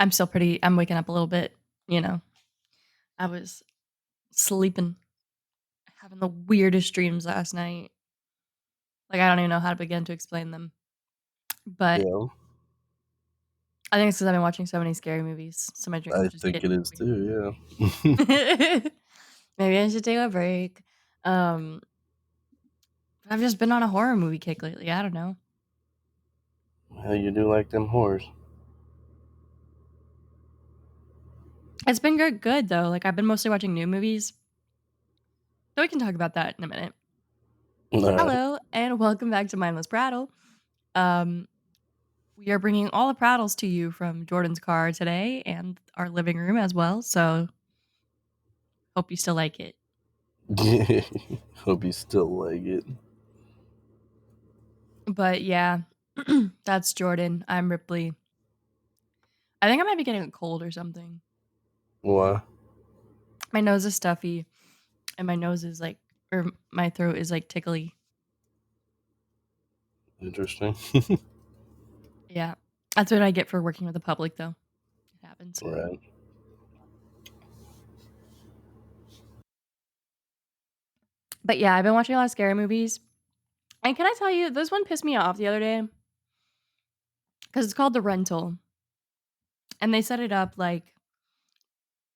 I'm waking up a little bit, you know. I was sleeping, having the weirdest dreams last night. Like, I don't even know how to begin to explain them. But Yeah, I think it's because 'cause I've been watching so many scary movies, so my dreams I just think get it is weird. too, yeah. Maybe I should take a break. Um, I've just been on a horror movie kick lately, I don't know. How you do like them whores? It's been good though, like, I've been mostly watching new movies, so we can talk about that in a minute. Alright. Hello, and welcome back to Mindless Prattle. Um, we are bringing all the prattles to you from Jordan's car today and our living room as well, so hope you still like it. Hope you still like it. But yeah, that's Jordan. I'm Ripley. I think I might be getting a cold or something. Why? My nose is stuffy and my nose is like or my throat is like tickly. Interesting. Yeah. That's what I get for working with the public though. It happens. Right. But yeah, I've been watching a lot of scary movies. And can I tell you, this one pissed me off the other day because it's called The Rental. And they set it up like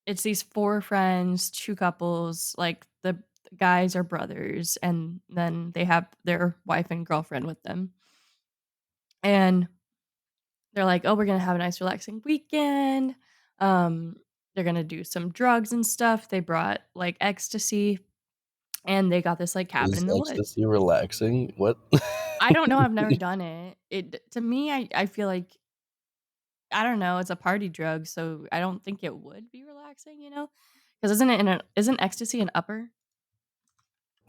it's these four friends, two couples, like the guys are brothers, and then they have their wife and girlfriend with them. And they're like, "Oh, we're gonna have a nice relaxing weekend." Um, they're gonna do some drugs and stuff. They brought like ecstasy, and they got this like cabin Is in the woods. ecstasy relaxing? What? I don't know. I've never done it. It to me, I feel like I don't know. It's a party drug, so I don't think it would be relaxing. Because isn't ecstasy an upper?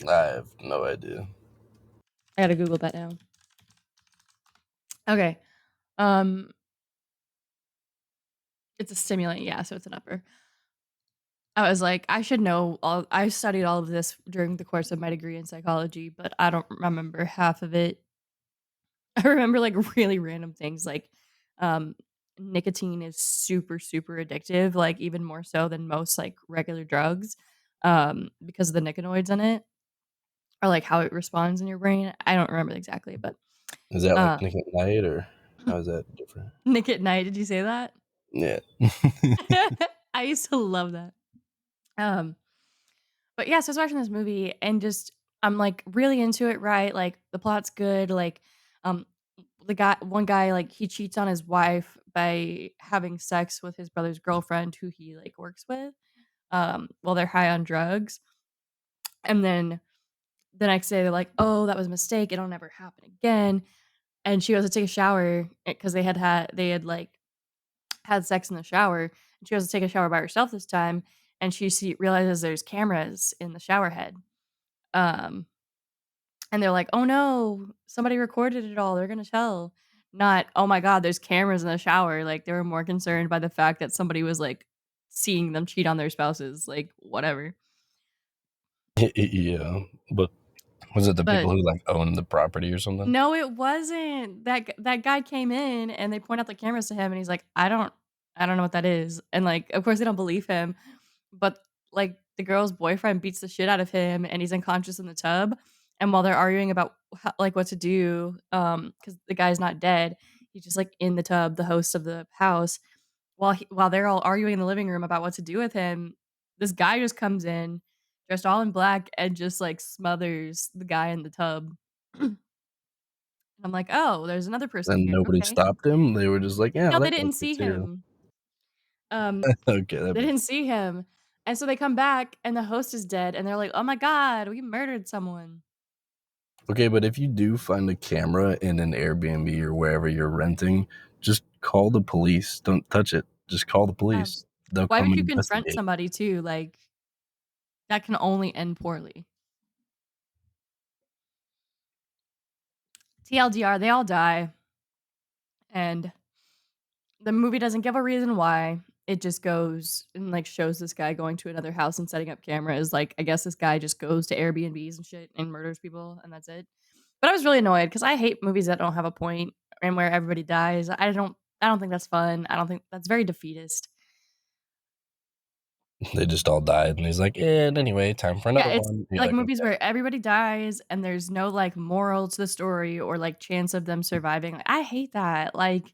I have no idea. I gotta Google that now. Okay. Um, it's a stimulant. Yeah, so it's an upper. I was like, I should know all I studied all of this during the course of my degree in psychology, but I don't remember half of it. I remember, like, really random things, like, um, nicotine is super, super addictive, like, even more so than most, like, regular drugs, because of the nicotinoids in it or, like, how it responds in your brain. I don't remember exactly, but, Is that like uh Nick at Night or how is that different? Nick at Night, did you say that? Yeah. I used to love that. Um But yeah, so I was watching this movie and just I'm like really into it, right? Like the plot's good. Like, um, one guy, like he cheats on his wife by having sex with his brother's girlfriend, who he like works with, while they're high on drugs. And then the next day, they're like, "Oh, that was a mistake. It'll never happen again." And she goes to take a shower because they had like had sex in the shower. And she goes to take a shower by herself this time, and realizes there's cameras in the shower head. Um, And they're like, "Oh no, somebody recorded it all, they're gonna tell." Not, "Oh my god, there's cameras in the shower." Like, they were more concerned by the fact that somebody was, like, seeing them cheat on their spouses, like, whatever. Yeah, but was it the But people who, like, own the property or something? no, it wasn't. That guy came in and they point out the cameras to him and he's like, I don't know what that is." And, like, of course, they don't believe him, but, like, the girl's boyfriend beats the shit out of him and he's unconscious in the tub, and while they're arguing about like, what to do, because the guy's not dead, he's just, like, in the tub, the host of the house. While they're all arguing in the living room about what to do with him, this guy just comes in, dressed all in black, and just, like, smothers the guy in the tub. I'm like, "Oh, there's another person And here, nobody okay." stopped him? They were just like, "Yeah, No, they that guy didn't see fits here." him. Um, Okay, that they makes didn't see him, and so they come back, and the host is dead, and they're like, "Oh my god, we murdered someone." Okay, but if you do find a camera in an Airbnb or wherever you're renting, just call the police. Don't touch it. Just call the Um, police. They'll why come would and you confront investigate. somebody too? Like, that can only end poorly. TLDR, they all die, and the movie doesn't give a reason why. It just goes and, like, shows this guy going to another house and setting up cameras. Like, I guess this guy just goes to Airbnbs and shit and murders people, and that's it. But I was really annoyed because I hate movies that don't have a point and where everybody dies. I don't I don't think that's fun. I don't think that's very defeatist. They just all died, and he's like, "And anyway, time for Yeah, another it's one." You're like like, movies "Okay." where everybody dies and there's no, like, moral to the story or, like, chance of them surviving. Like, I hate that. Like, if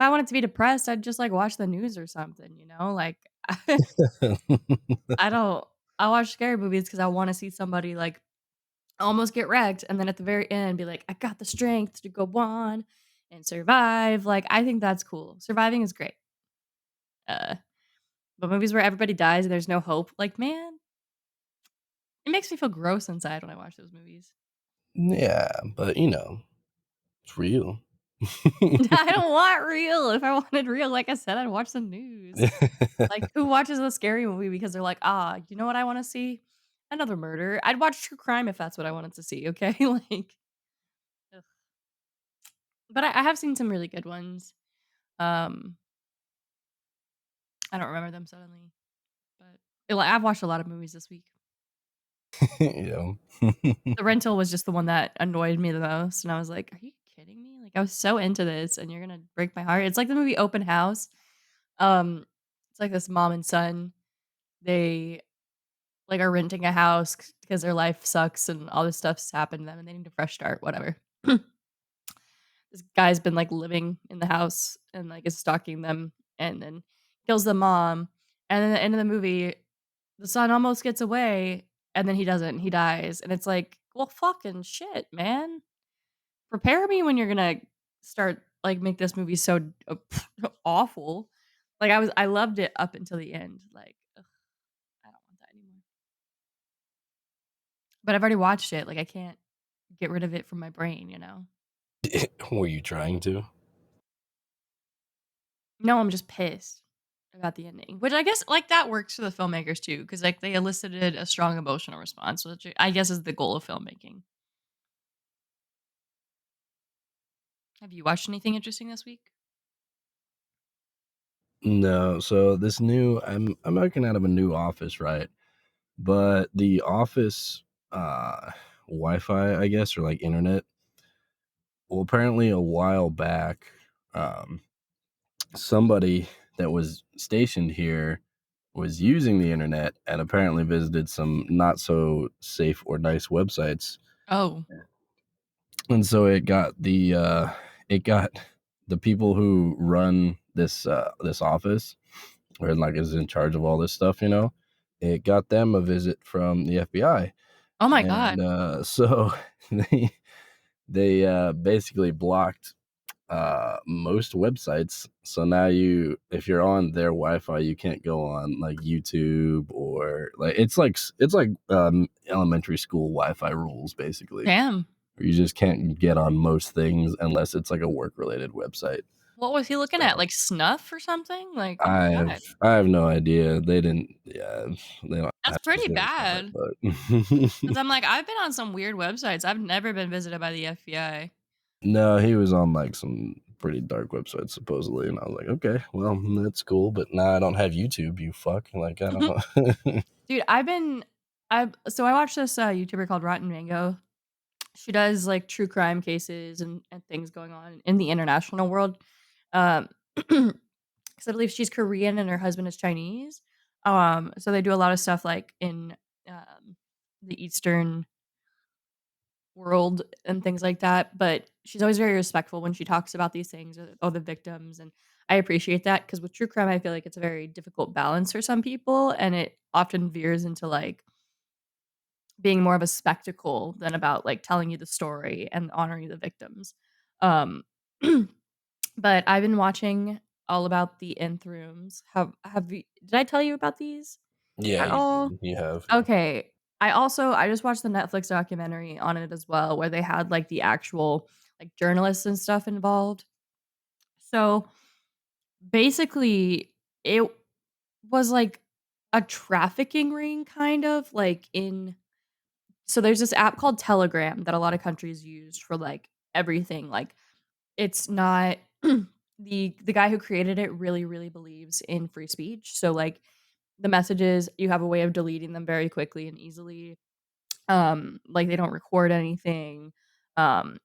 I wanted to be depressed, I'd just, like, watch the news or something, you know? Like, I don't I watch scary movies because I wanna see somebody, like, almost get wrecked and then at the very end be like, "I got the strength to go on and survive." Like, I think that's cool. Surviving is great. Uh, but movies where everybody dies and there's no hope, like, man, it makes me feel gross inside when I watch those movies. Yeah, but, it's real. I don't want real. If I wanted real, like I said, I'd watch the news. Like, who watches a scary movie because they're like, "Ah, you know what I wanna see? Another murder." I'd watch true crime if that's what I wanted to see, okay? Like, ugh. But I have seen some really good ones. Um, I don't remember them suddenly, but I've watched a lot of movies this week. Yeah. The Rental was just the one that annoyed me the most, and I was like, "Are you kidding me? Like, I was so into this, and you're gonna break my heart." It's like the movie Open House. Um, it's like this mom and son, they, like, are renting a house because their life sucks and all this stuff's happened to them, and they need a fresh start, whatever. This guy's been, like, living in the house and, like, is stalking them and then kills the mom, and then at the end of the movie, the son almost gets away, and then he doesn't, he dies, and it's like, "Well, fucking shit, man. Prepare me when you're gonna start like, make this movie so, awful." Like, I loved it up until the end, like, ugh, I don't want that anymore. But I've already watched it, like, I can't get rid of it from my brain, you know? Were you trying to? No, I'm just pissed about the ending, which I guess, like, that works for the filmmakers too, because like, they elicited a strong emotional response, which I guess is the goal of filmmaking. Have you watched anything interesting this week? No, so this new I'm working out of a new office, right? But the office, Wi-Fi, I guess, or, like, internet, well, apparently a while back, um, somebody that was stationed here was using the internet and apparently visited some not so safe or nice websites, Oh. and so it got the people who run this office or, like, is in charge of all this stuff, it got them a visit from the FBI, Oh my and, god. so they basically blocked most websites. So now if you're on their Wi-Fi, you can't go on like YouTube or like elementary school Wi-Fi rules basically. Damn. Where you just can't get on most things unless it's like a work related website. What was he looking at? So Like snuff or something? Like, oh my I have god. I have no idea. They didn't. Yeah, they don't That's have to pretty say anything on bad. it, but 'Cause I'm like, I've been on some weird websites. I've never been visited by the FBI. no, he was on like some pretty dark websites supposedly, and I was like, okay, well, that's cool, but now I don't have YouTube. You fuck, like I don't know. Dude, I watched this, YouTuber called Rotten Mango. She does, like, true crime cases and things going on in the international world. Um, 'cause I believe she's Korean and her husband is Chinese. So they do a lot of stuff, like, in, um, the Eastern world and things like that, but she's always very respectful when she talks about these things or the victims, and I appreciate that because with true crime, I feel like it's a very difficult balance for some people, and it often veers into, like, being more of a spectacle than about, like, telling you the story and honoring the victims. Um, but I've been watching all about the nth rooms. Have you did I tell you about these Yeah, at you all? did. You have, yeah. Okay. I just watched the Netflix documentary on it as well, where they had, like, the actual, like, journalists and stuff involved. So, basically, it was like a trafficking ring kind of, like, in so there's this app called Telegram that a lot of countries use for, like, everything, like, it's not the guy who created it really, really believes in free speech, so, like, the messages, you have a way of deleting them very quickly and easily. Like, they don't record anything.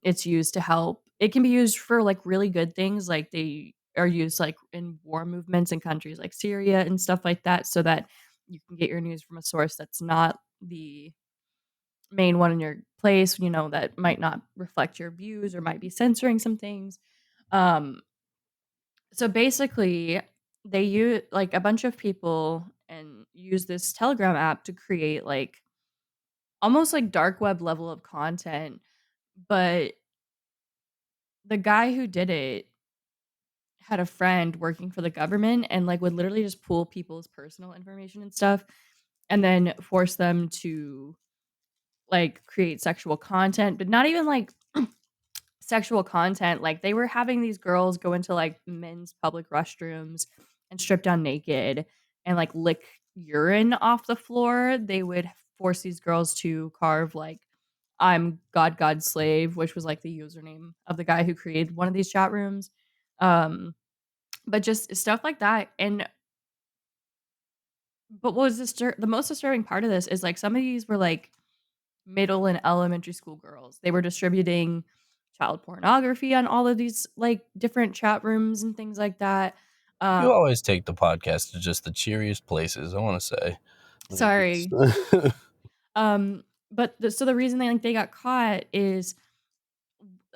It's used to help it can be used for, like, really good things, like, they are used, like, in war movements in countries like Syria and stuff like that so that you can get your news from a source that's not the main one in your place, that might not reflect your views or might be censoring some things. Um, so basically, they use like, a bunch of people and use this Telegram app to create, like, almost like dark web level of content, but the guy who did it had a friend working for the government and, like, would literally just pull people's personal information and stuff, and then force them to, like, create sexual content, but not even, like, sexual content, like, they were having these girls go into, like, men's public restrooms and strip down naked and, like, lick urine off the floor. They would force these girls to carve, like, "I'm God, God slave," which was, like, the username of the guy who created one of these chat rooms. But just stuff like that, but what was the most disturbing part of this is, like, some of these were, like, middle and elementary school girls. They were distributing child pornography on all of these, like, different chat rooms and things like that. You Um, always take the podcast to just the cheeriest places, I wanna say. Like, it's sorry. But the reason they got caught is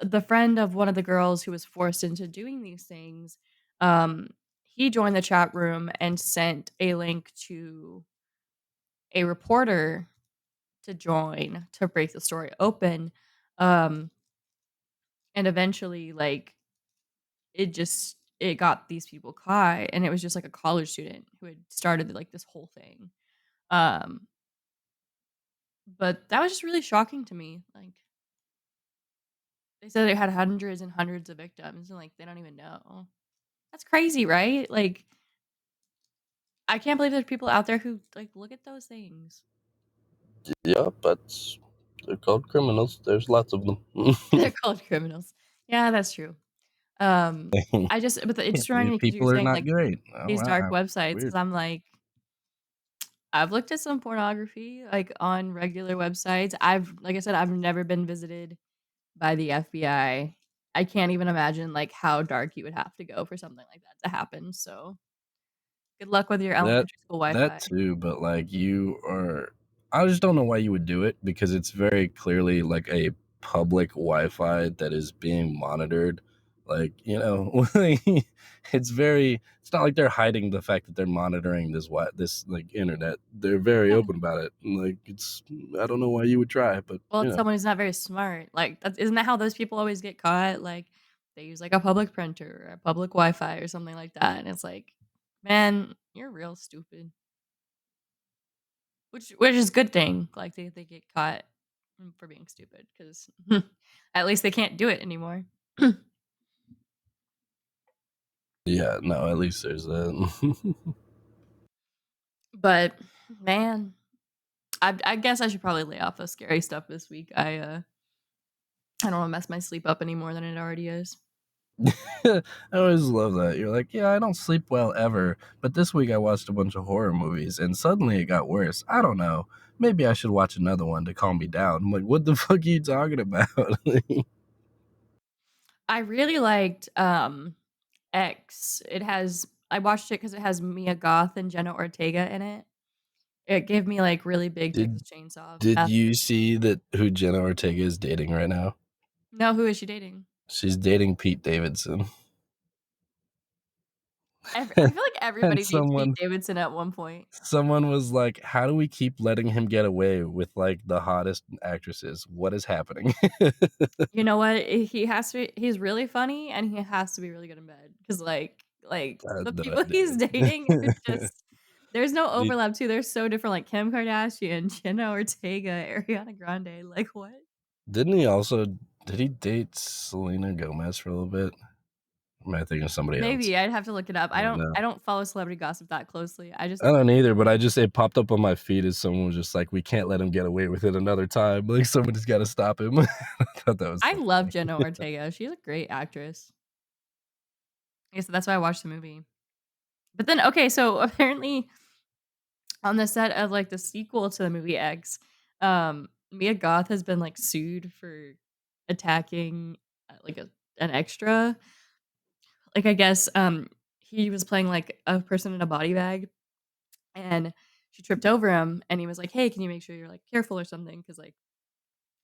the friend of one of the girls who was forced into doing these things, um, he joined the chat room and sent a link to a reporter to join to break the story open. Um, and eventually, like, it got these people caught, and it was just, like, a college student who had started, like, this whole thing. Um, but that was just really shocking to me, like, they said it had hundreds and hundreds of victims, and, like, they don't even know. That's crazy, right? Like, I can't believe there's people out there who, like, look at those things. yeah, that's they're called criminals, there's lots of them. They're called criminals. Yeah, that's true. I just but it just reminded These me because you were people are saying, not like, great. Oh, these dark wow, websites, because weird. 'cause I'm like, I've looked at some pornography, like, on regular websites. Like I said, I've never been visited by the FBI. I can't even imagine, like, how dark you would have to go for something like that to happen, so good luck with your That elementary school that Wi-Fi. too, but, like, you are I just don't know why you would do it because it's very clearly, like, a public Wi-Fi that is being monitored. Like, like, it's not like they're hiding the fact that they're monitoring this, like, internet. They're very Yeah. open about it. And, like, I don't know why you would try, but, Well, it's someone who's not very smart, like, isn't that how those people always get caught? Like, they use, like, a public printer or a public Wi-Fi or something like that, and it's like, "Man, you're real stupid." Which is a good thing, like, they get caught, for being stupid 'cause at least they can't do it anymore. yeah, no, at least there's that. But, man, I guess I should probably lay off the scary stuff this week. I don't wanna mess my sleep up any more than it already is. I always love that. You're like, yeah, I don't sleep well ever, but this week I watched a bunch of horror movies and suddenly it got worse. I don't know. Maybe I should watch another one to calm me down. I'm like, what the fuck are you talking about? I really liked, X. I watched it because it has Mia Goth and Jenna Ortega in it. It gave me, like, really big Texas did Chainsaw did Massacre. you see that who Jenna Ortega is dating right now? No, who is she dating? She's dating Pete Davidson. I feel like And everybody dates Pete someone Davidson at one point. someone was like, how do we keep letting him get away with like the hottest actresses? What is happening? You know what? He's really funny, and he has to be really good in bed because, the No, people he's dude. dating are just there's no Did overlap too, they're so different, like Kim Kardashian, Jenna Ortega, Ariana Grande, like, what? Didn't he also did he date Selena Gomez for a little bit? Am I thinking of somebody else? Maybe, I'd have to look it up. I don't know. I don't follow celebrity gossip that closely, I just I don't either, but I just it popped up on my feed as someone was just like, "We can't let him get away with it another time, like, somebody's gotta stop him." I thought that was I so love funny. Jenna Ortega, she's a great actress. I guess that's why I watched the movie. But then okay, so apparently on the set of, like, the sequel to the movie X, Mia Goth has been, like, sued for attacking, like, an extra. Like, I guess, he was playing, like, a person in a body bag, and she tripped over him, and he was like, "Hey, can you make sure you're, like, careful or something? Because like,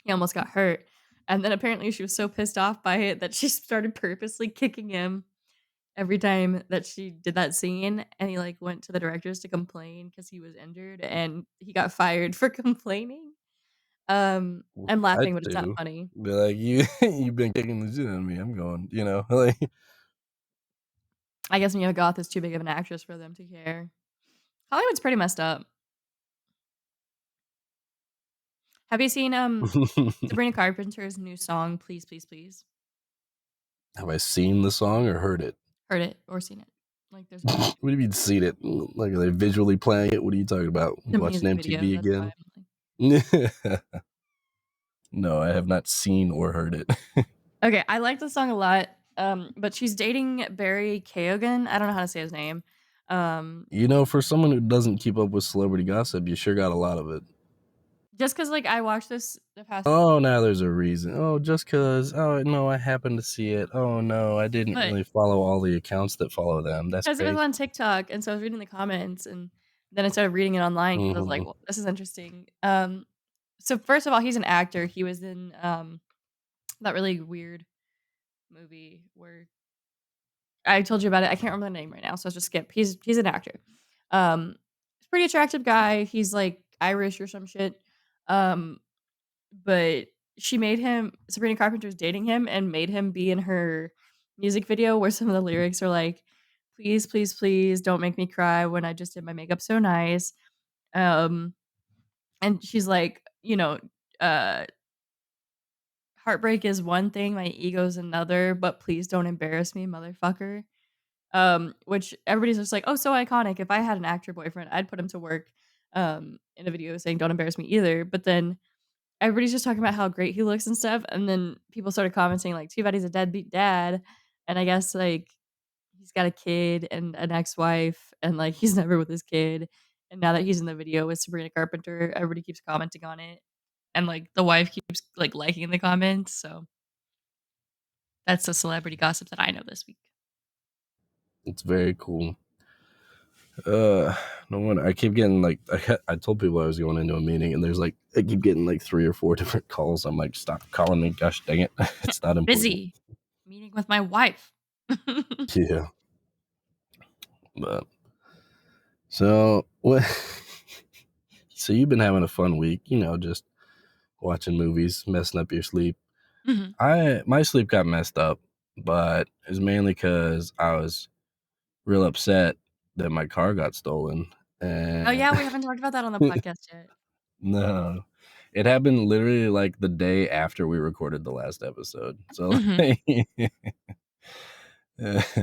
he almost got hurt." And then apparently she was so pissed off by it that she started purposely kicking him every time that she did that scene, and he, like, went to the directors to complain because he was injured, and he got fired for complaining. I'm I'd laughing, but it's not too. funny. Be like, "You you've been kicking the shit out of me." I'm going, like I guess Mia Goth is too big of an actress for them to care. Hollywood's pretty messed up. Have you seen, Sabrina Carpenter's new song, "Please, Please, Please"? Have I seen the song or heard it? Heard it or seen it? Like, there's a What music do you mean seen it? Like, are they visually playing it? What are you talking about? the Watching music video, MTV that's why again? I'm like No, I have not seen or heard it. okay, I like the song a lot, but she's dating Barry Keoghan, I don't know how to say his name, um, For someone who doesn't keep up with celebrity gossip, you sure got a lot of it. just 'cause, like, I watched this the past Oh, now there's a reason. Oh, just 'cause. Oh, no, I happened to see it. Oh, no, I didn't but really follow all the accounts that follow them. That's 'cause it was crazy. on TikTok, and so I was reading the comments, and then I started reading it online because I was like, Mhm. "Well, this is interesting." So first of all, he's an actor, he was in, that really weird movie where I told you about it, I can't remember the name right now, so I'll just skip. He's an actor. He's a pretty attractive guy, he's, like, Irish or some shit, um, but she made him Sabrina Carpenter's dating him and made him be in her music video where some of the lyrics are like, "Please, please, please don't make me cry when I just did my makeup so nice." Um, and she's like, uh, "Heartbreak is one thing, my ego's another, but please don't embarrass me, motherfucker." Which everybody's just like, "Oh, so iconic." If I had an actor boyfriend, I'd put him to work, in a video saying, "Don't embarrass me either." But then everybody's just talking about how great he looks and stuff, and then people started commenting like, "Too bad he's a deadbeat dad." And I guess, like, he's got a kid and an ex-wife, and, like, he's never with his kid, and now that he's in the video with Sabrina Carpenter, everybody keeps commenting on it, and, like, the wife keeps, like, liking the comments, so that's the celebrity gossip that I know this week. It's very cool. Uh, no wonder I keep getting, like I told people I was going into a meeting, and there's, like I keep getting, like, 3 or 4 different calls. I'm like, "Stop calling me, gosh dang it." It's not important. Busy meeting with my wife. Yeah, but so, what so you've been having a fun week, just watching movies, messing up your sleep. Mhm. My sleep got messed up, but it's mainly because I was real upset that my car got stolen, Oh, and yeah, we haven't talked about that on the podcast yet. no. It happened literally, like, the day after we recorded the last episode. So, Mhm. like,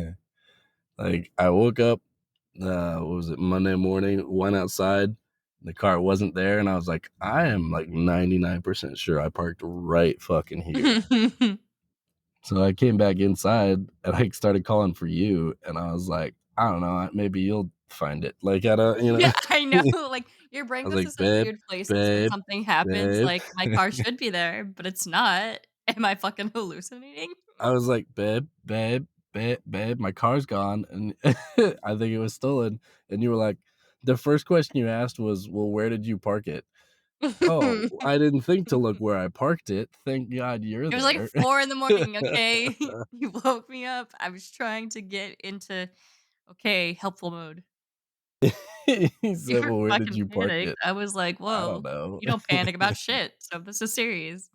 like, I woke up, what was it, Monday morning, went outside, the car wasn't there, and I was like, "I am, like, 99% sure I parked right fucking here." So I came back inside, and I started calling for you, and I was like, "I don't know, maybe you'll find it." Like, I don't Yeah, I know, like, your I brain was goes to like, some "Babe, weird places when babe, something happens, babe." like, my car should be there, but it's not. Am I fucking hallucinating? I was like, "Babe, babe, babe, my car's gone, and I think it was stolen." And you were like the first question you asked was, "Well, where did you park it?" "Oh, I didn't think to look where I parked it. Thank God you're It was, like, there." 4 in the morning, okay? You woke me up, I was trying to get into, okay, helpful mode. He You said, were "Well, where did fucking you park panicked. it?" I was like, "I don't "Whoa, know." you don't panic about shit, so this is serious."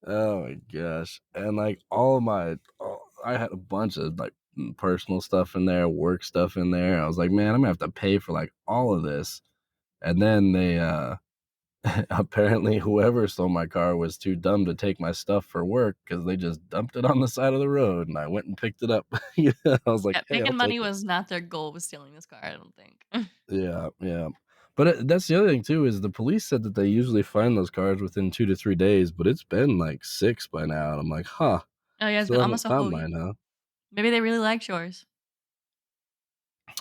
Oh my gosh. And, like, all of my I had a bunch of, like, personal stuff in there, work stuff in there. I was like, "Man, I'm gonna have to pay for, like, all of this." And then apparently whoever stole my car was too dumb to take my stuff for work because they just dumped it on the side of the road, and I went and picked it up. Yeah, I was like, Yeah, "Hey, I'll making take money it." was not their goal with stealing this car, I don't think. Yeah, yeah. But, that's the other thing too is the police said that they usually find those cars within 2 to 3 days, but it's been, like, 6 by now, and I'm like, "Huh, Oh, yeah, it's still been haven't almost a found whole mine, week. huh?" Maybe they really like yours.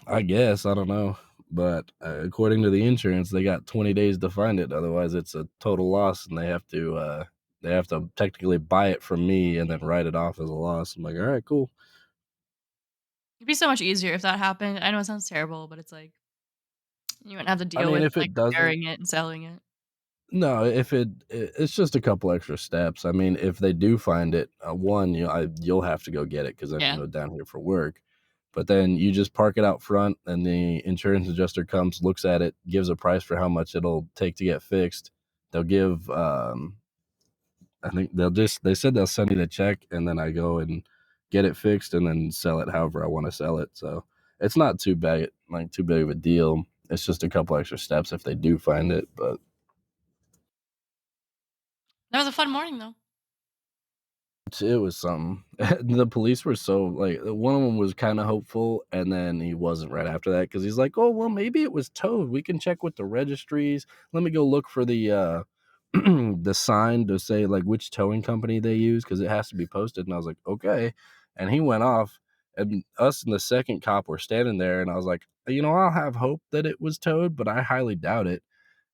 I guess, I don't know, but, according to the insurance, they got 20 days to find it, otherwise it's a total loss, and they have to technically buy it from me and then write it off as a loss. I'm like, "Alright, cool." It'd be so much easier if that happened. I know it sounds terrible, but it's like you wouldn't have to I deal mean, with, if like, it doesn't, repairing it and selling it. no, if it's just a couple extra steps. I mean, if they do find it, one, you'll have to go get it because I'm, Yeah. down here for work. But then you just park it out front, and the insurance adjuster comes, looks at it, gives a price for how much it'll take to get fixed. They'll give, I think they said they'll send me the check, and then I go and get it fixed, and then sell it however I want to sell it. So it's not too bad, like too big of a deal. It's just a couple extra steps if they do find it, but That was a fun morning, though. it was something. The police were so like one of them was kind of hopeful, and then he wasn't right after that because he's like, "Oh well, maybe it was towed. We can check with the registries. Let me go look for the the sign to say like which towing company they use because it has to be posted." And I was like, "Okay," and he went off. And us and the second cop were standing there, and I was like, I'll have hope that it was towed, but I highly doubt it."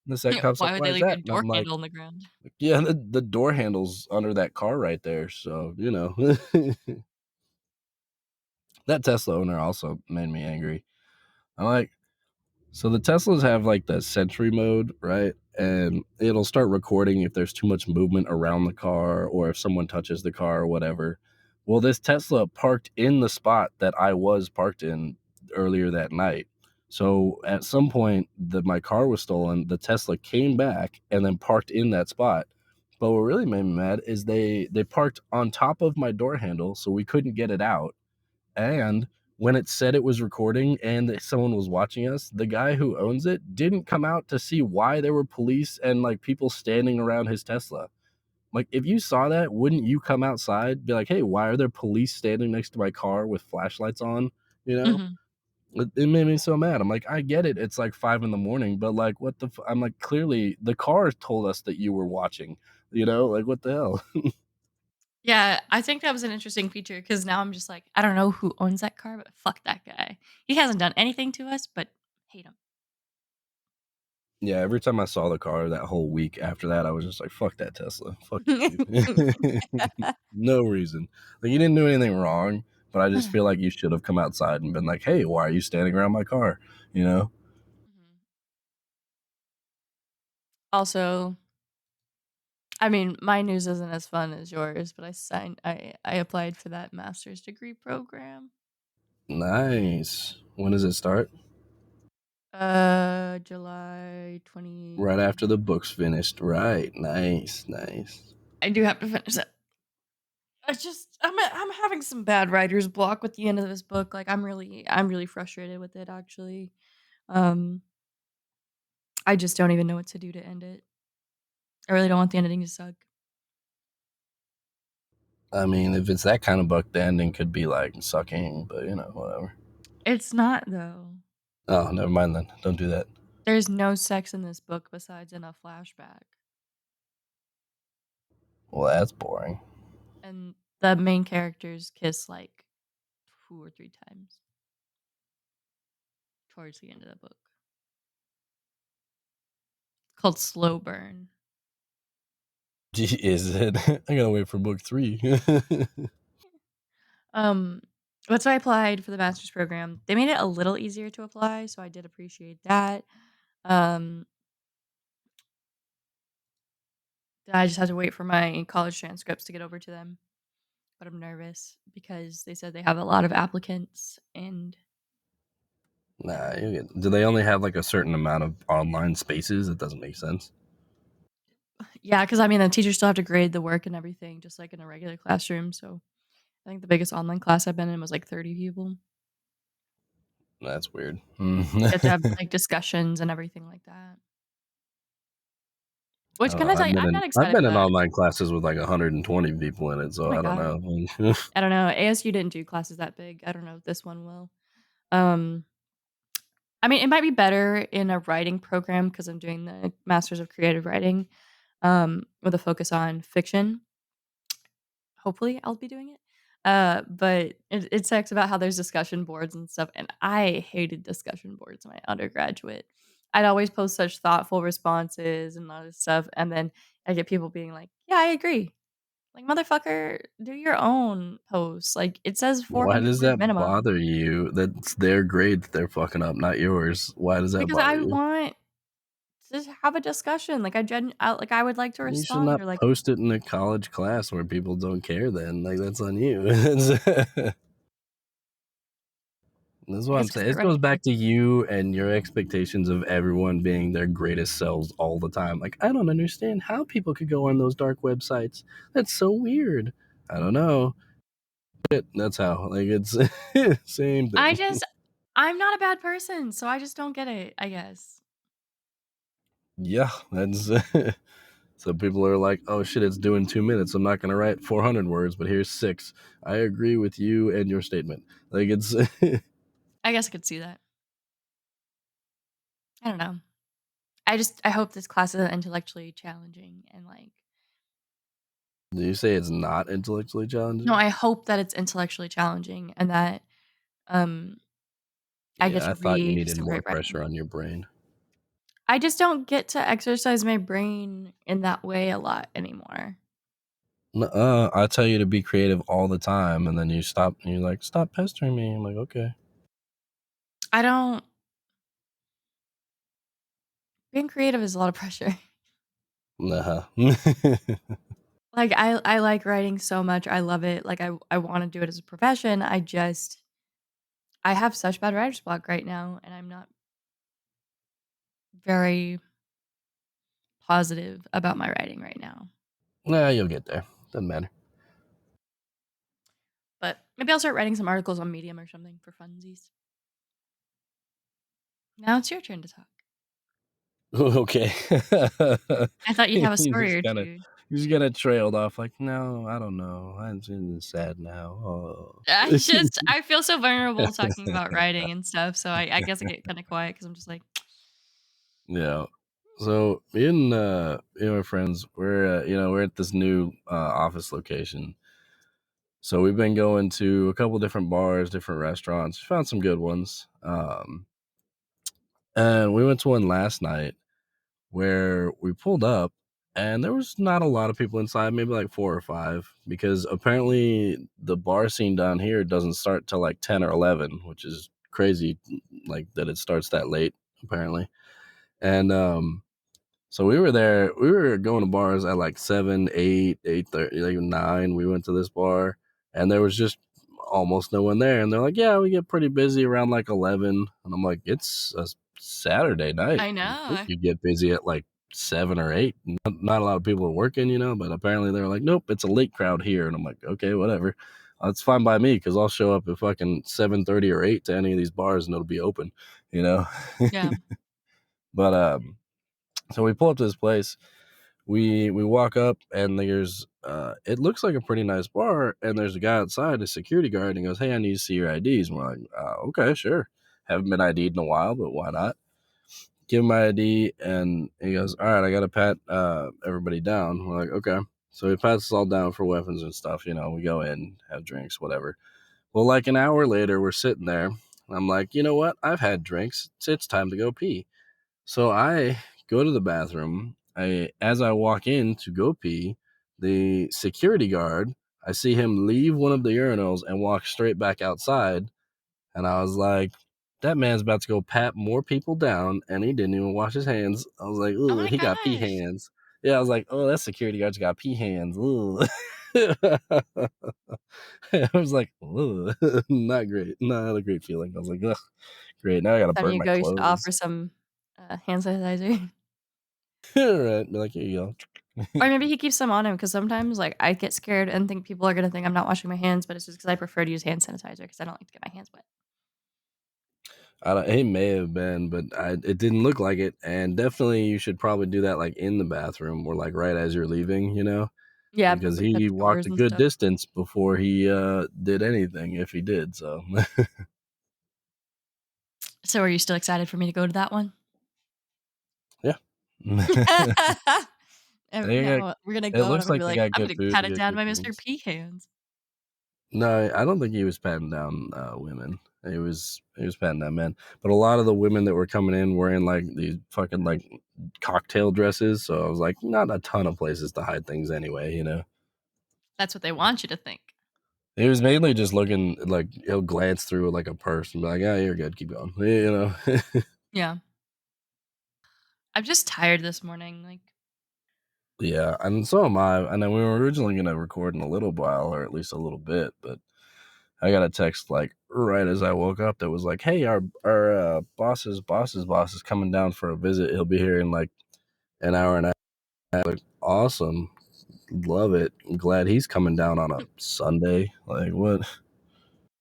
And the second cop's Why like, would "Why they is leave your that?" And door I'm like, handle on the ground? yeah, the door handle's under that car right there, so, That Tesla owner also made me angry. I'm like, so the Teslas have like the Sentry mode, right? And it'll start recording if there's too much movement around the car or if someone touches the car or whatever. Well, this Tesla parked in the spot that I was parked in earlier that night. So at some point that my car was stolen, the Tesla came back and then parked in that spot. But what really made me mad is they parked on top of my door handle so we couldn't get it out, and when it said it was recording and that someone was watching us, the guy who owns it didn't come out to see why there were police and like people standing around his Tesla. Like, if you saw that, wouldn't you come outside, be like, "Hey, why are there police standing next to my car with flashlights on?" You know, Mhm. it made me so mad. I'm like, I get it. It's like 5 in the morning, but like, what the? I'm like, clearly the car told us that you were watching. Like what the hell? Yeah, I think that was an interesting feature because now I'm just like, I don't know who owns that car, but fuck that guy. He hasn't done anything to us, but hate him. Yeah, every time I saw the car that whole week after that, I was just like, "Fuck that Tesla. Fuck you." No reason. Like, you didn't do anything wrong, but I just feel like you should have come outside and been like, "Hey, why are you standing around my car?" You know? Mhm. Also, I mean, my news isn't as fun as yours, but I applied for that master's degree program. Nice. When does it start? July 20. Right after the book's finished. Right. Nice, nice. I do have to finish it. I'm having some bad writer's block with the end of this book. Like I'm really frustrated with it actually. Um I just don't even know what to do to end it. I really don't want the ending to suck. I mean, if it's that kind of book, the ending could be like sucking, but whatever. It's not though. Oh, never mind then. Don't do that. There's no sex in this book besides in a flashback. Well, that's boring. And the main characters kiss like 2 or 3 times towards the end of the book. It's called Slow Burn. Is it? I gotta wait for book three. Um, but so I applied for the master's program. They made it a little easier to apply, so I did appreciate that. Um, I just had to wait for my college transcripts to get over to them, but I'm nervous because they said they have a lot of applicants and Nah, you get. Do they only have like a certain amount of online spaces? It doesn't make sense. yeah, because I mean the teachers still have to grade the work and everything, just like in a regular classroom. So I think the biggest online class I've been in was like 30 people. That's weird. You have to have like discussions and everything like that. I Which don't can know. I tell you, I'm not I've excited been for in that. online classes with like 120 people in it, Oh so my I don't god. know. I don't know. ASU didn't do classes that big. I don't know if this one will. Um, I mean, it might be better in a writing program because I'm doing the Masters of Creative Writing, with a focus on fiction. Hopefully, I'll be doing it. But it talks about how there's discussion boards and stuff, and I hated discussion boards in my undergraduate. I'd always post such thoughtful responses and all this stuff, and then I get people being like, "Yeah, I agree." Like, motherfucker, do your own post. Like, it says Why 400 does word that minimum bother you? That's their grade that they're fucking up, not yours. Why does that because bother I you? want to have a discussion. Like, like, I would like to You should respond not or, like, post it in a college class where people don't care then, like, that's on you. That's I what I'm guess because saying. I It read goes it back quick. to you and your expectations of everyone being their greatest selves all the time. Like, I don't understand how people could go on those dark websites. That's so weird. I don't know. That's how. Like, it's same I thing. just I'm not a bad person, so I just don't get it, I guess. Yeah, that's so people are like, "Oh shit, it's doing 2 minutes. I'm not gonna write 400 words, but here's 6. I agree with you and your statement." Like it's I guess I could see that. I don't know. I hope this class is intellectually challenging and, like Do you say it's not intellectually no, challenging? I hope that it's intellectually challenging and that, um, I get Yeah, I to thought you read needed some more great writing. pressure on your brain. I just don't get to exercise my brain in that way a lot anymore. Nuh-uh, I tell you to be creative all the time, and then you stop, and you're like, "Stop pestering me." I'm like, "Okay." I don't being creative is a lot of pressure. Nah. Like, I like writing so much, I love it, like, I wanna do it as a profession, I have such bad writer's block right now, and I'm not very positive about my writing right now. Nah, you'll get there. Doesn't matter. But maybe I'll start writing some articles on Medium or something for funsies. Now it's your turn to talk. Okay. I thought you'd You have a story just or kinda 2. you just kinda trailed off like, "No, I don't know. I'm feeling sad now. Oh." I feel so vulnerable talking about writing and stuff, so I guess I get kinda quiet because 'cause I'm just like, Yeah. So me and my friends, we're at this new office location. So we've been going to a couple different bars, different restaurants. Found some good ones. And we went to one last night where we pulled up and there was not a lot of people inside, maybe like 4 or 5, because apparently the bar scene down here doesn't start till like 10 or 11, which is crazy, like that it starts that late, apparently. And so we were there. We were going to bars at like 7, 8, 8:30, like 9. We went to this bar, and there was just almost no one there. And they're like, "Yeah, we get pretty busy around like 11." And I'm like, "It's a Saturday night. I You think know. you get busy at like 7 or 8? Not a lot of people are working, you know." But apparently they're like, "Nope, it's a late crowd here." And I'm like, "Okay, whatever. That's fine by me because I'll show up at fucking 7:30 or 8 to any of these bars and it'll be open, you know." Yeah. But so we pull up to this place. We walk up and there's it looks like a pretty nice bar, and there's a guy outside, a security guard, and he goes, "Hey, I need to see your IDs." And we're like, "Okay, sure. Haven't been ID'd in a while, but why not?" Give him my ID, and he goes, "All right, I gotta pat everybody down." We're like, "Okay." So he pats us all down for weapons and stuff. You know, we go in, have drinks, whatever. Well, like an hour later, we're sitting there. And I'm like, "You know what? I've had drinks. It's time to go pee." So I go to the bathroom. As I walk in to go pee, the security guard, I see him leave one of the urinals and walk straight back outside. And I was like, that man's about to go pat more people down, and he didn't even wash his hands. I was like, Oh ooh, my he got pee gosh. hands. Yeah, I was like, oh, that security guard's got pee hands. Ooh. I was like, ooh, not great. Not a great feeling. I was like, ugh, great. Now I got to Next time burn you my go, you should clothes. offer some, hand sanitizer. Right. Be like, here you go. Or maybe he keeps some on him because sometimes, like, I get scared and think people are gonna think I'm not washing my hands, but it's just because I prefer to use hand sanitizer because I don't like to get my hands wet. I don't, he may have been, but it didn't look like it. And definitely, you should probably do that like in the bathroom or like right as you're leaving, Yeah, because before you touch he walked doors a and good stuff. distance before he did anything, if he did. So, So are you still excited for me to go to that one? yeah. They Now we're gonna it go and I'm looks gonna be like they like, got "I'm good gonna food, pat they it got down good by Mr. drinks. P hands." No, I don't think he was patting down women. He was patting down men, but a lot of the women that were coming in were in like these fucking like cocktail dresses. So I was like, not a ton of places to hide things anyway. That's what they want you to think. He was mainly just looking like he'll glance through like a purse and be like, "Yeah, you're good, keep going." You know? Yeah. I'm just tired this morning, like Yeah, and so am I. And then we were originally gonna record in a little while, or at least a little bit, but I got a text like right as I woke up that was like, "Hey, our boss is coming down for a visit. He'll be here in like an hour and a half." Like, awesome, love it. I'm glad he's coming down on a Sunday. Like, what?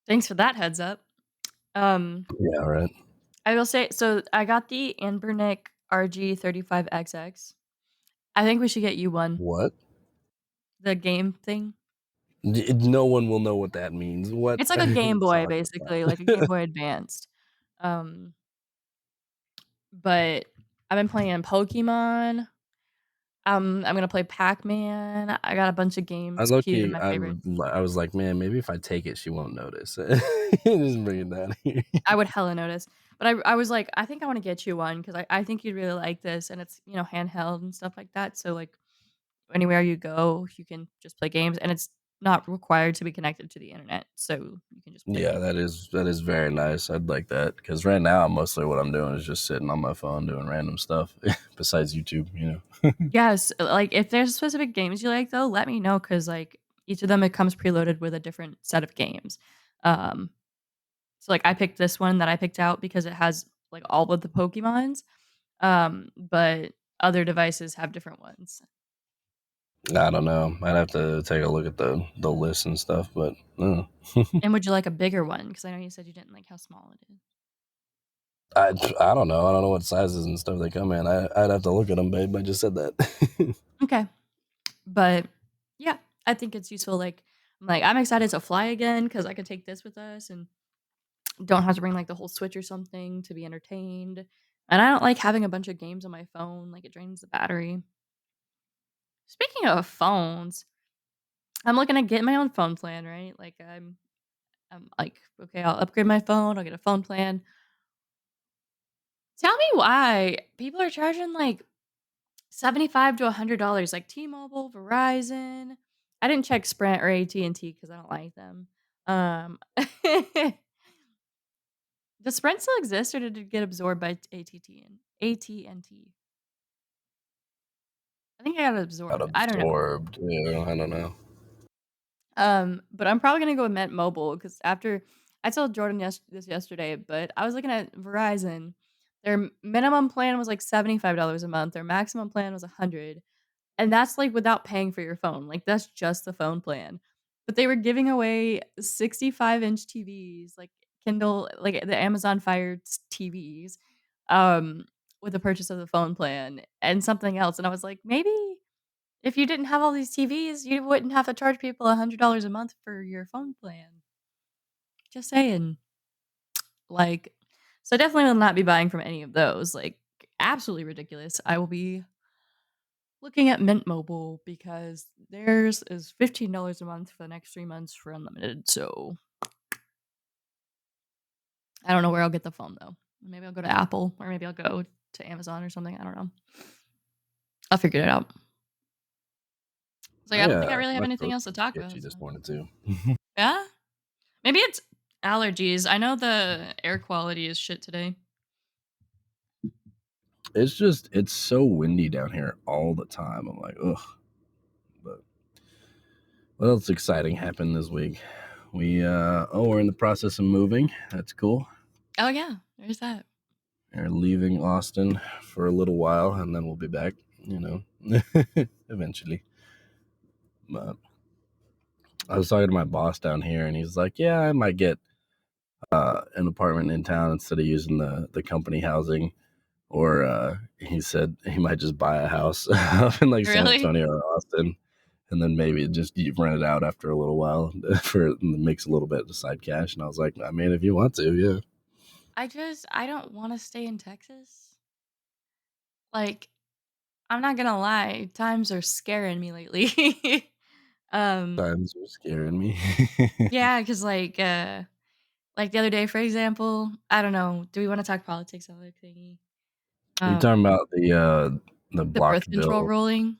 thanks for that heads up. Um, Yeah, right. I will say so I got the Anbernic RG35XX. I think we should get you one. What? The game thing. No one will know what that means. What It's like are a Game you Boy, talking basically, like a Game about? Boy Advanced. Um, but I've been playing Pokemon. I'm gonna play Pac-Man. I got a bunch of I games low queued, key, my favorites. I was like, man, maybe if I take it, she won't notice. Just bring it down here. I would hella notice. But I was like, "I think I wanna get you one because I think you'd really like this, and it's, handheld and stuff like that, so, like, anywhere you go, you can just play games, and it's not required to be connected to the internet, so you can just play Yeah, games." that is very nice. I'd like that because right now, mostly what I'm doing is just sitting on my phone doing random stuff besides YouTube. Yes, like, if there's specific games you like, though, let me know because like, each of them, it comes preloaded with a different set of games. Um, so, like, I picked this one that I picked out because it has, like, all of the Pokemons, but other devices have different ones. I don't know. I'd have to take a look at the list and stuff, but And would you like a bigger one? Because I know you said you didn't like how small it is. I I don't know. I don't know what sizes and stuff they come in. I'd have to look at them, babe. I just said that. Okay, but, yeah, I think it's useful, like I'm excited to fly again because I could take this with us and don't have to bring, like, the whole Switch or something to be entertained, and I don't like having a bunch of games on my phone, like, it drains the battery. Speaking of phones, I'm looking at getting my own phone plan, right? Like, I'm like, "Okay, I'll upgrade my phone, I'll get a phone plan." Tell me why people are charging, like, 75 to $100, like T-Mobile, Verizon. I didn't check Sprint or AT&T because I don't like them. Does Sprint still exist or did it get absorbed by AT&T and AT&T? I think I got Got absorbed. I don't know. absorbed. Yeah, I don't know. But I'm probably gonna go with Mint Mobile because after I told Jordan this yesterday, but I was looking at Verizon. Their minimum plan was like $75 a month. Their maximum plan was 100, and that's like without paying for your phone. Like that's just the phone plan. But they were giving away 65-inch TVs, like Kindle, like the Amazon Fire TVs, um, with the purchase of the phone plan and something else. And I was like, maybe if you didn't have all these TVs, you wouldn't have to charge people $100 a month for your phone plan. Just saying. Like, so I definitely will not be buying from any of those. Like, absolutely ridiculous. I will be looking at Mint Mobile because theirs is $15 a month for the next 3 months for unlimited. So I don't know where I'll get the phone though. Maybe I'll go to Apple or maybe I'll go to Amazon or something. I don't know. I'll figure it out. It's like I don't think I Yeah, really have my anything throat's else to talk itchy about. So this morning too. yeah. Maybe it's allergies. I know the air quality is shit today. It's so windy down here all the time. I'm like, ugh. But what else exciting happened this week? We're in the process of moving. That's cool. Oh yeah, there's that. We're leaving Austin for a little while, and then we'll be back. Eventually. But I was talking to my boss down here, and he's like, "Yeah, I might get an apartment in town instead of using the company housing." Or he said he might just buy a house up in like San Really? Antonio or Austin, and then maybe just rent it out after a little while for makes a little bit of side cash. And I was like, I mean, if you want to, yeah. I don't want to stay in Texas. Like, I'm not gonna lie, times are scaring me lately. um, Times are scaring me. yeah, because like the other day, for example, I don't know. Do we want to talk politics on the thingy? You talking Um, about the the birth blocked control bill? ruling.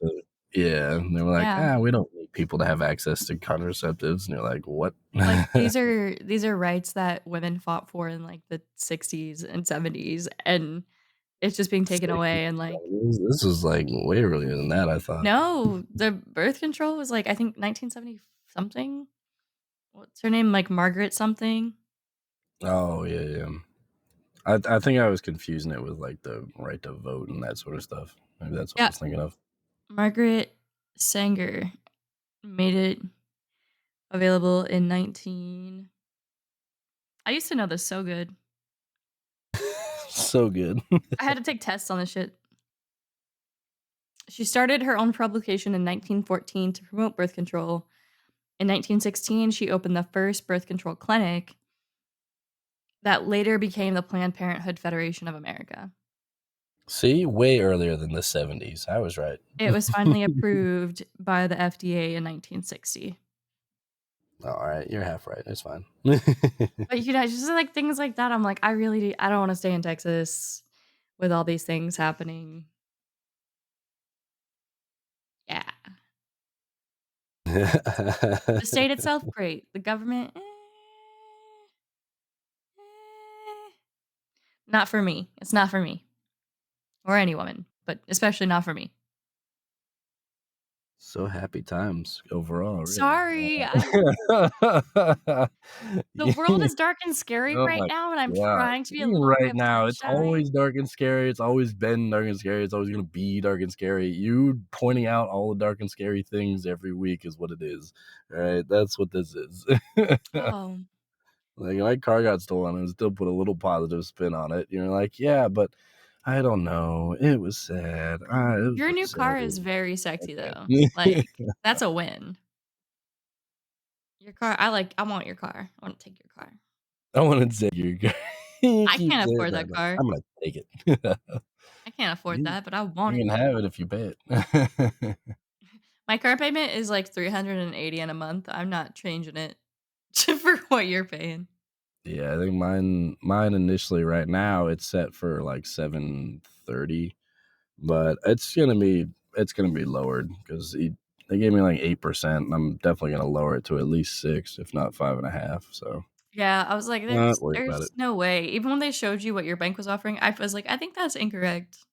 Yeah, and they were like, Yeah, we don't. like people to have access to contraceptives, and you're like, what? Like, these are rights that women fought for in, like, the '60s and '70s, and it's just being taken 60s away and, and like 70s? This was like way earlier than that, I thought. no, the birth control was, like, I think 1970 something? What's her name? Like, Margaret something? Oh yeah, yeah. I think I was confusing it with like the right to vote and that sort of stuff. Maybe that's what I Yeah, was thinking of. Margaret Sanger made it available in 19 I used to know this so good. So good. I had to take tests on this shit. She started her own publication in 1914 to promote birth control. In 1916, she opened the first birth control clinic that later became the Planned Parenthood Federation of America. See, way earlier than the 70s. I was right. It was finally approved by the FDA in 1960. All right, you're half right. It's fine. But, just, like, things like that, I'm like, I don't wanna stay in Texas with all these things happening. Yeah. The state itself, great. The government, eh, not for me. It's not for me, or any woman, but especially not for me. So happy times overall, really. Sorry, the world is dark and scary Oh right my now, and I'm god. trying to be a Even little ray right of now, it's sunshine. always dark and scary. It's always been dark and scary. It's always gonna be dark and scary. You pointing out all the dark and scary things every week is what it is. Alright? That's what this is. Oh, Like, my car got stolen and still put a little positive spin on it. You're like, "Yeah, but I don't know. It was sad. It was your new car is upsetting." very sexy, though. Okay. Like, that's a win. Your car I want your car. I wanna take your car. I wanna take your car. You I keep can't saying afford that, that but car. I'm gonna take it. I can't afford You that, but I want you it. can have it if you pay it. My car payment is, like, 380 in a month. I'm not changing it for what you're paying. Yeah, I think mine initially right now, it's set for, like, 730, but it's gonna be lowered 'cause they gave me, like, 8%, and I'm definitely gonna lower it to at least 6, if not 5.5, so Yeah, I was like, not "There's worried about it. there's no way." Even when they showed you what your bank was offering, I was like, "I think that's incorrect."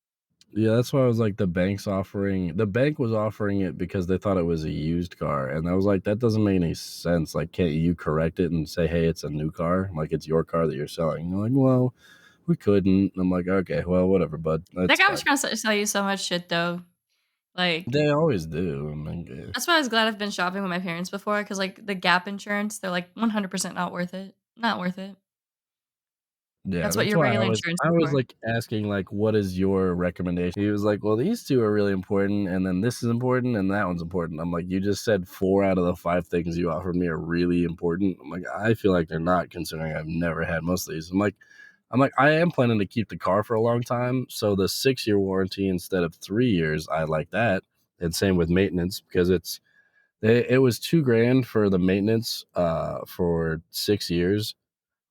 Yeah, that's why I was like, the bank was offering it because they thought it was a used car, and I was like, "That doesn't make any sense, like, can't you correct it and say, 'Hey, it's a new car,' like, it's your car that you're selling?" And they're like, "Well, we couldn't." I'm like, "Okay, well, whatever, bud, That that's guy was fine." trying to sell you so much shit, though. Like, They always do, I mean, yeah. that's why I was glad I've been shopping with my parents before, because like, the Gap insurance, they're like, "100% not worth it. Not worth it." Yeah, That's what that's your why I regular was insurance I is was, for. like, asking, like, "What is your recommendation?" He was like, "Well, these 2 are really important, and then this is important, and that one's important." I'm like, "You just said 4 out of the 5 things you offered me are really important." I'm like, "I feel like they're not considering I've never had most of these." I'm like, "I am planning to keep the car for a long time, so the 6-year warranty instead of 3 years, I like that." And same with maintenance because it was 2 grand for the maintenance, for 6 years.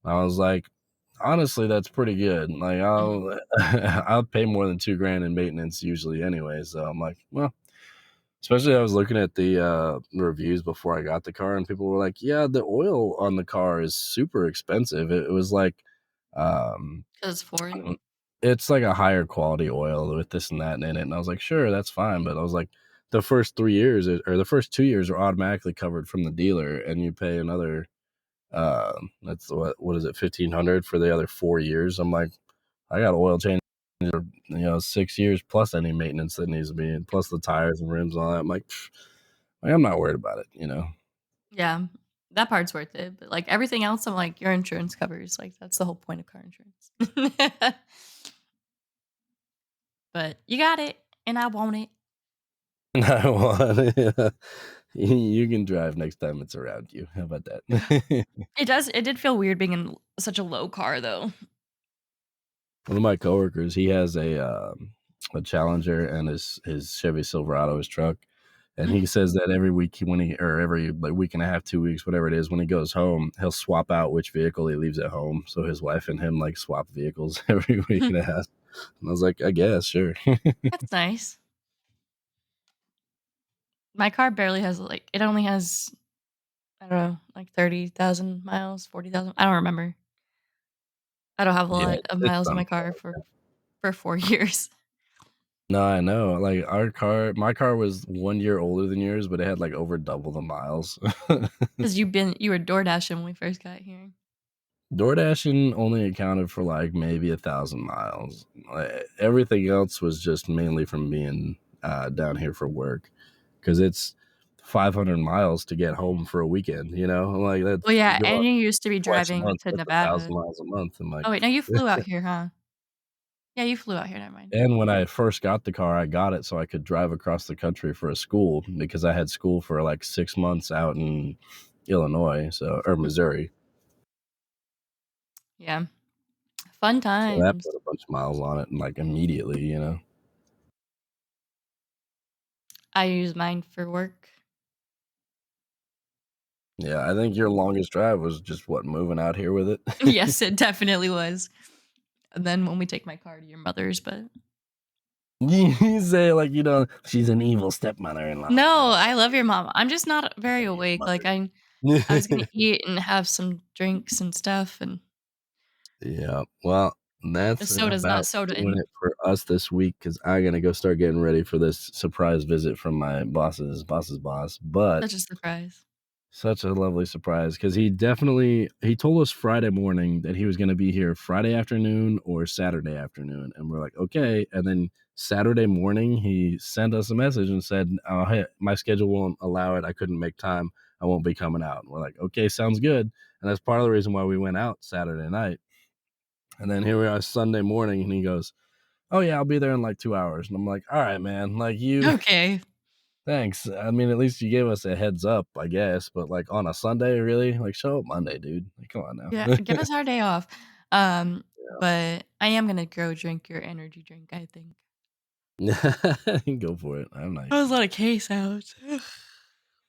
I was like, honestly, that's pretty good. Like, Mhm. I'll pay more than 2 grand in maintenance usually anyway, so I'm like, well, especially I was looking at the, reviews before I got the car, and people were like, "Yeah, the oil on the car is super expensive." It was like, um, 'Cause it's I foreign. don't it's like a higher quality oil with this and that in it, and I was like, "Sure, that's fine," but I was like, the first 3 years or the first 2 years are automatically covered from the dealer, and you pay another that's what is it, 1,500 for the other 4 years. I'm like, I got oil change for, 6 years plus any maintenance that needs to be in, plus the tires and rims and all that. I'm like, "Pff," like, I'm not worried about it. Yeah, that part's worth it, but, like, everything else, I'm like, your insurance covers, like, that's the whole point of car insurance. But you got it, and I want it. I want it. You can drive next time it's around you. How about that? It did feel weird being in such a low car, though. One of my coworkers, he has a Challenger and his Chevy Silverado, his truck, and he Mhm. says that every week when he or every, like, week and a half, 2 weeks, whatever it is, when he goes home, he'll swap out which vehicle he leaves at home, so his wife and him, like, swap vehicles every week and a half, and I was like, "I guess, sure." That's nice. My car barely has, like it only has, I don't know, like 30,000 miles, 40,000, I don't remember. I don't have a Yeah, lot of it's miles on my something car like that. for 4 years. No, I know, like, my car was 1 year older than yours, but it had, like, over double the miles. 'Cause you were door dashing when we first got here. DoorDashing only accounted for, like, maybe 1,000 miles. Everything else was just mainly from being, down here for work, because it's 500 miles to get home for a weekend, you know? Like, Well, that's you yeah, go and out you used to be twice a driving month, to that's 1,000 Nevada. miles a month, I'm Oh, like wait, no, you flew out here, huh? Yeah, you flew out here, never mind. and when I first got the car, I got it so I could drive across the country for a school because I had school for, like, 6 months out in Illinois, so or Missouri, Yeah. Fun so that times. put a bunch of miles on it, like, immediately, you know? I use mine for work. Yeah, I think your longest drive was just, what, moving out here with it? Yes, it definitely was. And then when we take my car to your mother's, but You say it like you know she's an evil stepmother-in-law, you no, know? I love your mom. I'm just not very I hate awake, like, I was gonna mother. eat and have some drinks and stuff, and Yeah, well, the that's soda's not about doing soda-ing. it for us this week because I 'cause I'm gonna go start getting ready for this surprise visit from my boss's boss, but Such a surprise. such a lovely surprise because he told us Friday morning that he was gonna be here Friday afternoon or Saturday afternoon, and we're like, "Okay," and then Saturday morning, he sent us a message and said, "Oh, hey, my schedule won't allow it, I couldn't make time, I won't be coming out." And we're like, "Okay, sounds good," and that's part of the reason why we went out Saturday night, and then here we are Sunday morning, and he goes, "Oh, yeah, I'll be there in, like, 2 hours," and I'm like, "Alright, man, like, you Okay. thanks. I mean, at least you gave us a heads up, I guess, but, like, on a Sunday, really? Like, show up Monday, dude. Like, come on Yeah, now." give us our day off. But I am gonna go drink your energy drink, I think. Go for it. I'm That was nice. a lot of case out.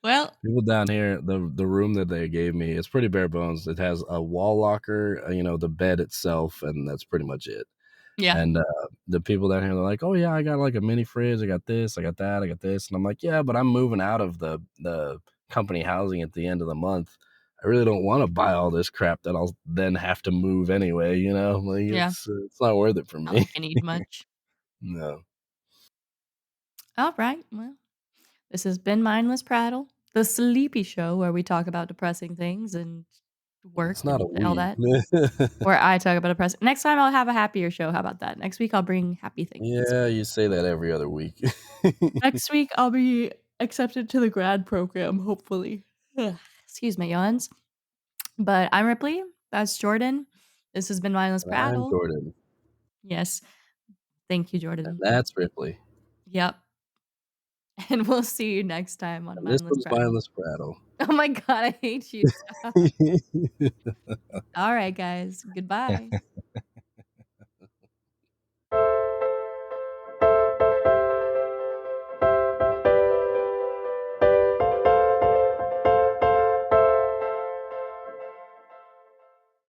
Well, People down here, the room that they gave me, it's pretty bare bones. It has a wall locker, the bed itself, and that's pretty much it. yeah, And, the people down here, they're like, "Oh, yeah, I got, like, a mini fridge. I got this, I got that, I got this." And I'm like, "Yeah, but I'm moving out of the company housing at the end of the month. I really don't wanna buy all this crap that I'll then have to move anyway, you know? Like, yeah. it's not worth it for Not me." like you need much. No. Alright, well, this has been Mindless Prattle, the sleepy show where we talk about depressing things and work It's not a and all we. that, where I talk about depressing next time I'll have a happier show, how about that? Next week, I'll bring happy things. Yeah, you say that every other week. Next week, I'll be accepted to the grad program, hopefully. Ugh, excuse my yawns. But I'm Ripley, that's Jordan. This has been Mindless And I'm Prattle. Jordan, Yes, thank you, and Jordan. that's Ripley, Yep, and we'll see you next time on and this Mindless was Prattle. Mindless Prattle. Oh my god, I hate you. Stop. Alright, guys. Goodbye.